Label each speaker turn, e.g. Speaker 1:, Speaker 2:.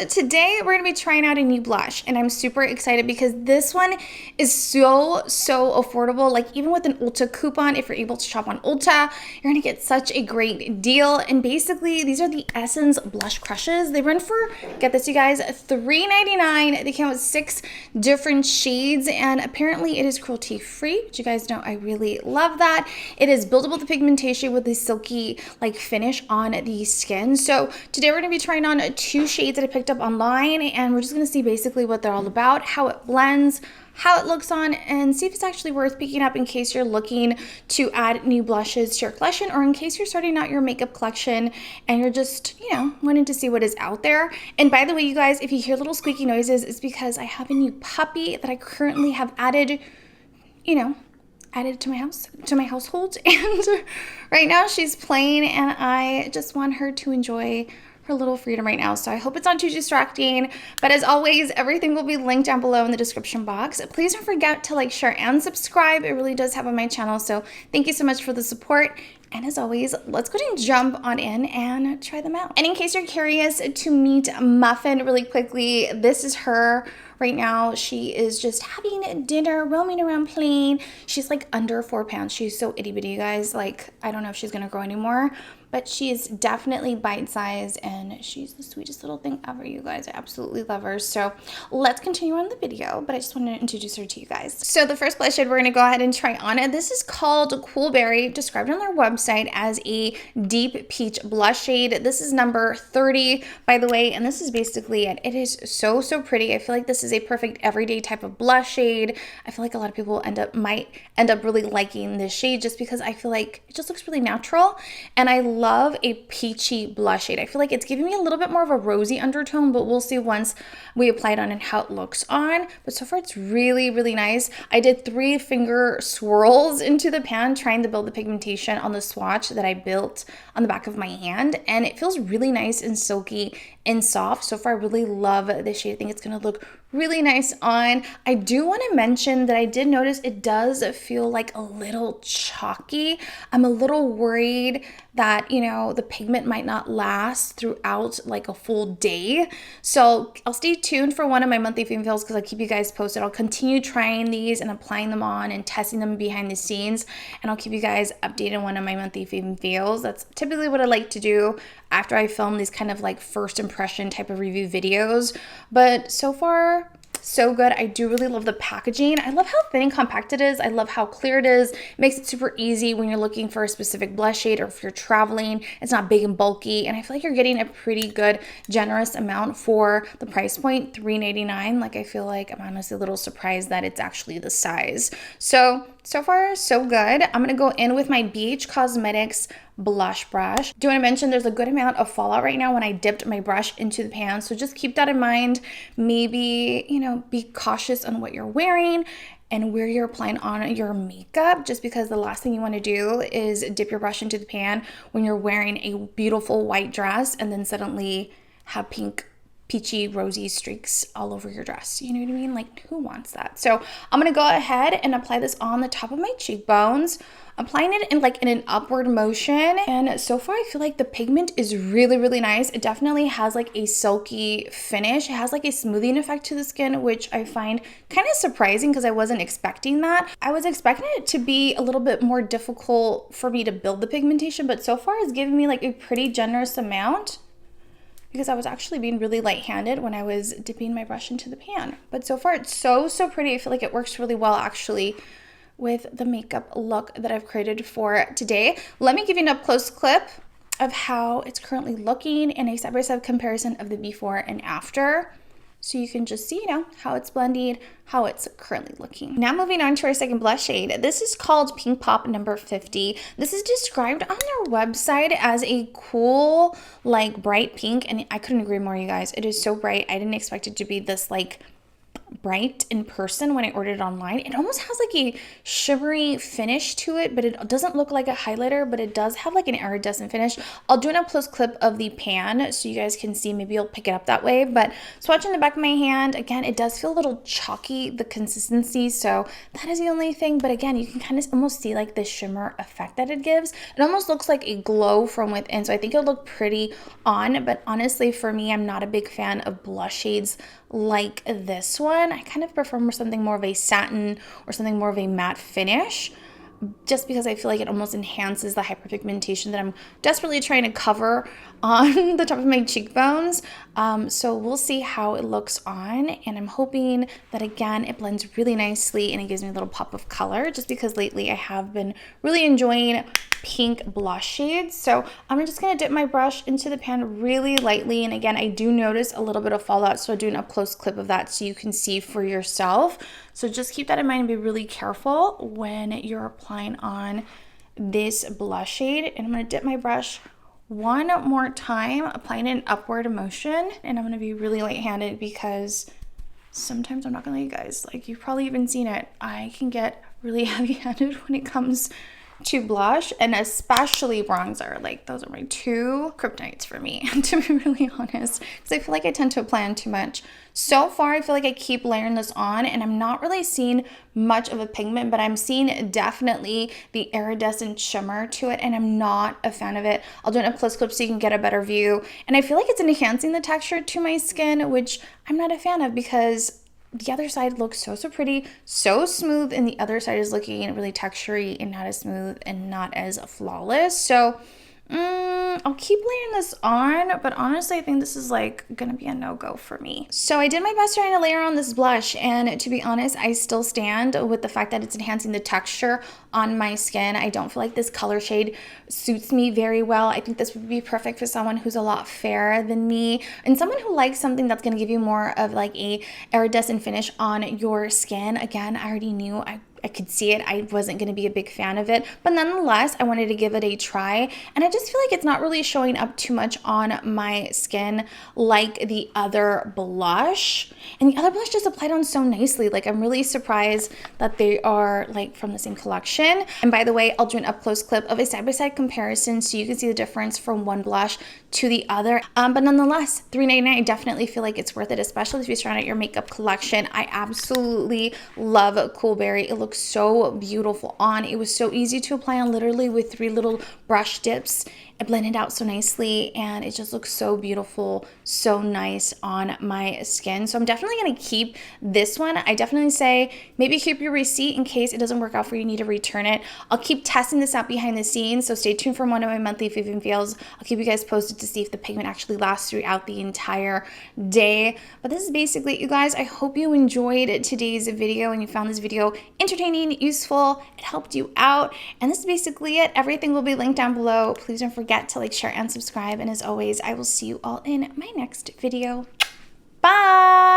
Speaker 1: today we're going to be trying out a new blush, and I'm super excited because this one is so affordable. Like, even with an Ulta coupon, if you're able to shop on Ulta, you're going to get such a great deal. And basically, these are the Essence Blush Crushes. They run for, get this you guys, $3.99. They come with 6 different shades, and apparently it is cruelty free, which you guys know I really love that. It is buildable to pigmentation with a silky like finish on the skin. So today we're going to be trying on 2 shades that I picked up online, and we're just going to see basically what they're all about, how it blends, how it looks on, and see if it's actually worth picking up in case you're looking to add new blushes to your collection, or in case you're starting out your makeup collection and you're just, wanting to see what is out there. And by the way, you guys, if you hear little squeaky noises, it's because I have a new puppy that I currently have added to my household, and right now she's playing, and I just want her to enjoy her little freedom right now. So I hope it's not too distracting, but as always, everything will be linked down below in the description box. Please don't forget to like, share, and subscribe. It really does help on my channel, so thank you so much for the support. And as always, let's go ahead and jump on in and try them out. And in case you're curious to meet Muffin really quickly, this is her right now. She is just having dinner, roaming around playing. She's like under 4 pounds. She's so itty bitty, you guys. Like, I don't know if she's gonna grow anymore, but she is definitely bite-sized, and she's the sweetest little thing ever, you guys. I absolutely love her. So let's continue on the video, but I just wanted to introduce her to you guys. So the first blush shade we're gonna go ahead and try on it. This is called Coolberry, described on their website as a deep peach blush shade. This is number 30, by the way, and this is basically it. It is so pretty. I feel like this is a perfect everyday type of blush shade. I feel like a lot of people might end up really liking this shade just because I feel like it just looks really natural, and I love a peachy blush shade. I feel like it's giving me a little bit more of a rosy undertone, but we'll see once we apply it on and how it looks on. But so far it's really nice. I did 3 finger swirls into the pan trying to build the pigmentation on the swatch that I built on the back of my hand, and it feels really nice and silky and soft. So far I really love this shade. I think it's gonna look really nice on. I do want to mention that I did notice it does feel like a little chalky. I'm a little worried that, the pigment might not last throughout like a full day. So I'll stay tuned for one of my monthly fave fails because I'll keep you guys posted. I'll continue trying these and applying them on and testing them behind the scenes, and I'll keep you guys updated on one of my monthly fave fails. That's typically what I like to do after I film these kind of like first impression type of review videos. But so far, so good. I do really love the packaging. I love how thin and compact it is. I love how clear it is. It makes it super easy when you're looking for a specific blush shade, or if you're traveling. It's not big and bulky, and I feel like you're getting a pretty good, generous amount for the price point, $3.99. Like, I feel like I'm honestly a little surprised that it's actually the size. So far, so good. I'm going to go in with my BH Cosmetics blush brush. Do want to mention there's a good amount of fallout right now when I dipped my brush into the pan, so just keep that in mind. Maybe, be cautious on what you're wearing and where you're applying on your makeup, just because the last thing you want to do is dip your brush into the pan when you're wearing a beautiful white dress and then suddenly have pink, peachy, rosy streaks all over your dress. You know what I mean? Like, who wants that? So I'm gonna go ahead and apply this on the top of my cheekbones, applying it in an upward motion. And so far I feel like the pigment is really nice. It definitely has like a silky finish. It has like a smoothing effect to the skin, which I find kind of surprising because I wasn't expecting that. I was expecting it to be a little bit more difficult for me to build the pigmentation, but so far it's giving me like a pretty generous amount, because I was actually being really light-handed when I was dipping my brush into the pan. But so far it's so pretty. I feel like it works really well actually with the makeup look that I've created for today. Let me give you an up-close clip of how it's currently looking in a side-by-side comparison of the before and after, so you can just see, how it's blended, how it's currently looking. Now moving on to our second blush shade. This is called Pink Pop number 50. This is described on their website as a cool, like bright pink, and I couldn't agree more, you guys. It is so bright. I didn't expect it to be this like bright in person when I ordered it online. It almost has like a shimmery finish to it, but it doesn't look like a highlighter, but it does have like an iridescent finish. I'll do an up close clip of the pan so you guys can see. Maybe you'll pick it up that way. But swatching the back of my hand, again, it does feel a little chalky, the consistency. So that is the only thing. But again, you can kind of almost see like the shimmer effect that it gives. It almost looks like a glow from within. So I think it'll look pretty on. But honestly, for me, I'm not a big fan of blush shades like this one. I kind of prefer something more of a satin or something more of a matte finish, just because I feel like it almost enhances the hyperpigmentation that I'm desperately trying to cover on the top of my cheekbones. So we'll see how it looks on, and I'm hoping that again it blends really nicely and it gives me a little pop of color, just because lately I have been really enjoying pink blush shades. So I'm just gonna dip my brush into the pan really lightly, and again I do notice a little bit of fallout, so I'll do an up close clip of that so you can see for yourself. So just keep that in mind and be really careful when you're applying on this blush shade. And I'm gonna dip my brush one more time, applying an upward motion, and I'm gonna be really light-handed because sometimes, I'm not gonna lie you guys, like you've probably even seen it, I can get really heavy-handed when it comes to blush, and especially bronzer. Like those are my two kryptonites for me, to be really honest, because I feel like I tend to apply on too much. So far I feel like I keep layering this on and I'm not really seeing much of a pigment, but I'm seeing definitely the iridescent shimmer to it, and I'm not a fan of it. I'll do an up close clip so you can get a better view, and I feel like it's enhancing the texture to my skin, which I'm not a fan of, because the other side looks so pretty, so smooth, and the other side is looking really textury and not as smooth and not as flawless. So I'll keep layering this on, but honestly I think this is like gonna be a no-go for me. So I did my best trying to layer on this blush, and to be honest, I still stand with the fact that it's enhancing the texture on my skin. I don't feel like this color shade suits me very well. I think this would be perfect for someone who's a lot fairer than me, and someone who likes something that's gonna give you more of like a iridescent finish on your skin. Again, I already knew I could see it. I wasn't going to be a big fan of it, but nonetheless, I wanted to give it a try, and I just feel like it's not really showing up too much on my skin like the other blush, and the other blush just applied on so nicely. Like I'm really surprised that they are like from the same collection. And by the way, I'll do an up close clip of a side-by-side comparison so you can see the difference from one blush to the other. But nonetheless, $3.99, I definitely feel like it's worth it, especially if you're starting out your makeup collection. I absolutely love Coolberry. It looks so beautiful on. It was so easy to apply on, literally with 3 little brush dips. It blended out so nicely, and it just looks so beautiful, so nice on my skin. So I'm definitely going to keep this one. I definitely say maybe keep your receipt in case it doesn't work out for you, you need to return it. I'll keep testing this out behind the scenes, so stay tuned for one of my monthly fave and fails. I'll keep you guys posted to see if the pigment actually lasts throughout the entire day. But this is basically it, you guys. I hope you enjoyed today's video and you found this video entertaining, useful, it helped you out. And this is basically it. Everything will be linked down below. Please don't forget to like, share, and subscribe. And as always, I will see you all in my next video.